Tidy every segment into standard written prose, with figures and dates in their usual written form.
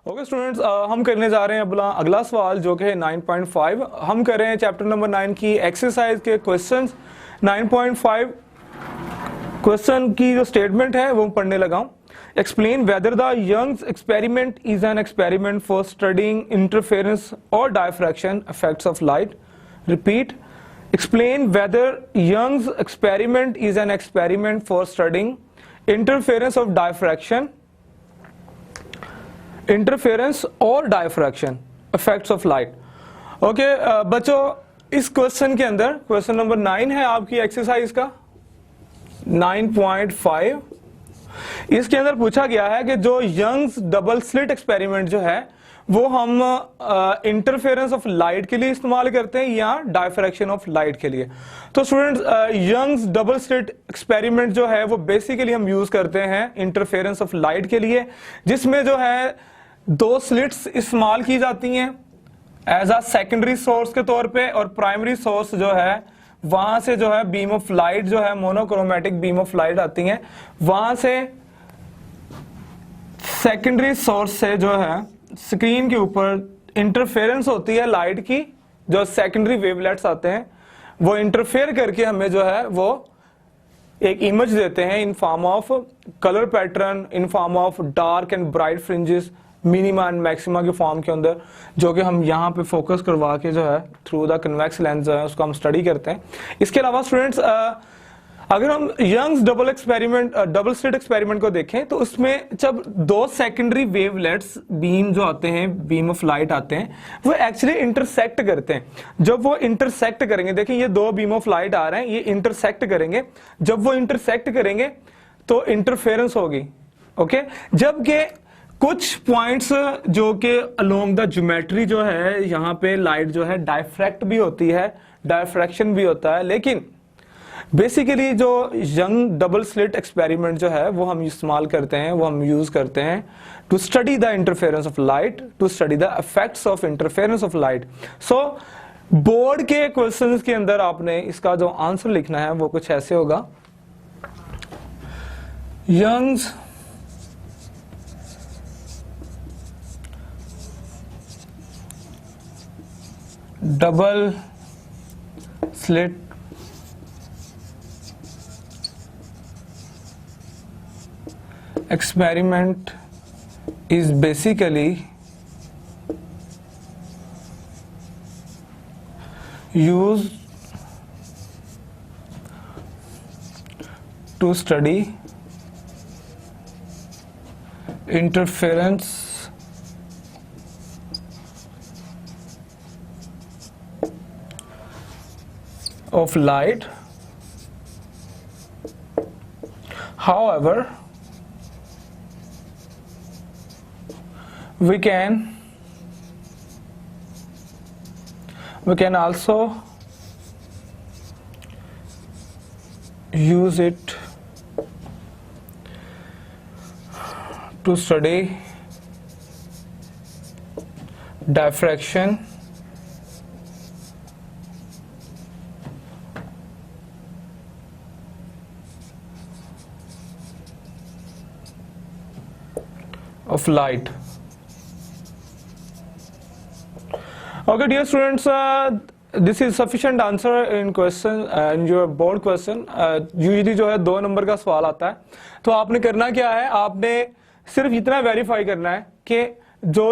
Okay students, हम करने जा रहे हैं अपना अगला सवाल जो कि है 9.5। हम कर रहे हैं चैप्टर नंबर 9 की एक्सरसाइज के क्वेश्चंस। 9.5 क्वेश्चन की जो स्टेटमेंट है वो पढ़ने लगा हूं। Explain whether the Young's experiment is an experiment for studying interference और diffraction effects of light. Repeat, explain whether Young's experiment is an experiment for studying interference of diffraction, interference और diffraction effects of light। Okay बच्चों, इस question के अंदर question number 9 है आपकी exercise का 9.5। इसके अंदर पूछा गया है कि जो यंग्स डबल स्लिट एक्सपेरिमेंट जो है वो हम इंटरफेरेंस ऑफ लाइट के लिए इस्तेमाल करते हैं या डायफ्रैक्शन ऑफ लाइट के लिए। तो students, Young's double slit experiment जो है वो बेसिकली हम यूज करते हैं इंटरफेरेंस ऑफ लाइट के लिए, जिसमें जो है दो स्लिट्स इस्तेमाल की जाती हैं एज अ सेकेंडरी सोर्स के तौर पे, और प्राइमरी सोर्स जो है वहां से जो है बीम ऑफ लाइट जो है मोनोक्रोमेटिक बीम ऑफ लाइट आती है, वहां से सेकेंडरी सोर्स से जो है स्क्रीन के ऊपर इंटरफेरेंस होती है लाइट की। जो सेकेंडरी वेवलेट्स आते हैं वो इंटरफेयर करके हमें जो है वो एक इमेज देते हैं in form of colour pattern, in form of dark and bright fringes, minima and maxima के फॉर्म के अंदर, जो कि हम यहाँ पे फोकस करवा के जो है थ्रू द कन्वेक्स लेंस जो है उसको हम स्टडी करते हैं। इसके अलावा स्टूडेंट्स, अगर हम यंग्स डबल स्लिट एक्सपेरिमेंट को देखें तो उसमें जब दो सेकेंडरी वेवलेट्स बीम जो आते हैं, बीम ऑफ लाइट आते हैं, वो एक्चुअली इंटरसेक्ट करते हैं। जब वो इंटरसेक्ट करेंगे, देखिए ये दो बीम ऑफ लाइट आ रहे हैं, ये इंटरसेक्ट करेंगे। जब वो इंटरसेक्ट करेंगे तो इंटरफेरेंस होगी। ओके, जबकि कुछ पॉइंट्स जो कि अलोंग द ज्योमेट्री जो है यहाँ पे लाइट जो है डायफ्रैक्ट भी होती है, डायफ्रैक्शन भी होता है, लेकिन बेसिकली जो यंग डबल स्लिट एक्सपेरिमेंट जो है वो हम इस्तेमाल करते हैं, वो हम यूज करते हैं to study the interference of light, to study the effects of interference of light. So board के क्वेश्चंस के अंदर आपने इसका जो आंसर लिखना है वो कुछ ऐसे होगा। Young's double slit experiment is basically used to study interference of light. However, we can also use it to study diffraction of light. Okay, dear students, this is sufficient answer in question in your board question. Usually जो है 2 number का सवाल आता है, तो आपने करना क्या है, आपने सिर्फ इतना वेरीफाई करना है कि जो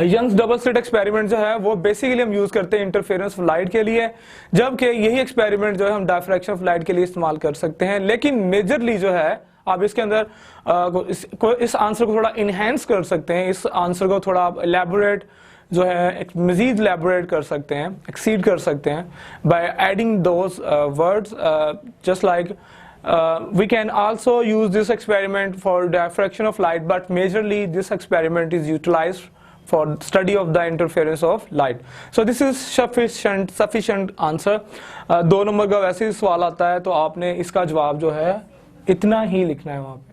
यंग्स डबल स्लिट एक्सपेरिमेंट जो है वो बेसिकली हम यूज करते हैं इंटरफेरेंस ऑफ लाइट के लिए, जबकि यही एक्सपेरिमेंट जो है हम डायफ्रैक्शन ऑफ लाइट के लिए इस्तेमाल कर सकते हैं। लेकिन मेजरली जो है आप इसके अंदर इस आंसर को थोड़ा इनहेंस कर सकते हैं, इस आंसर को थोड़ा आप एलैबोरेट जो है मजीद एलैबोरेट कर सकते हैं, एक्सीड कर सकते हैं by adding those words, just like we can also use this experiment for diffraction of light, but majorly this experiment is utilized for study of the interference of light. So this is sufficient answer. 2 number का वैसे ही सवाल आता है तो आपने इसका जवाब जो है इतना ही लिखना है वहां पे।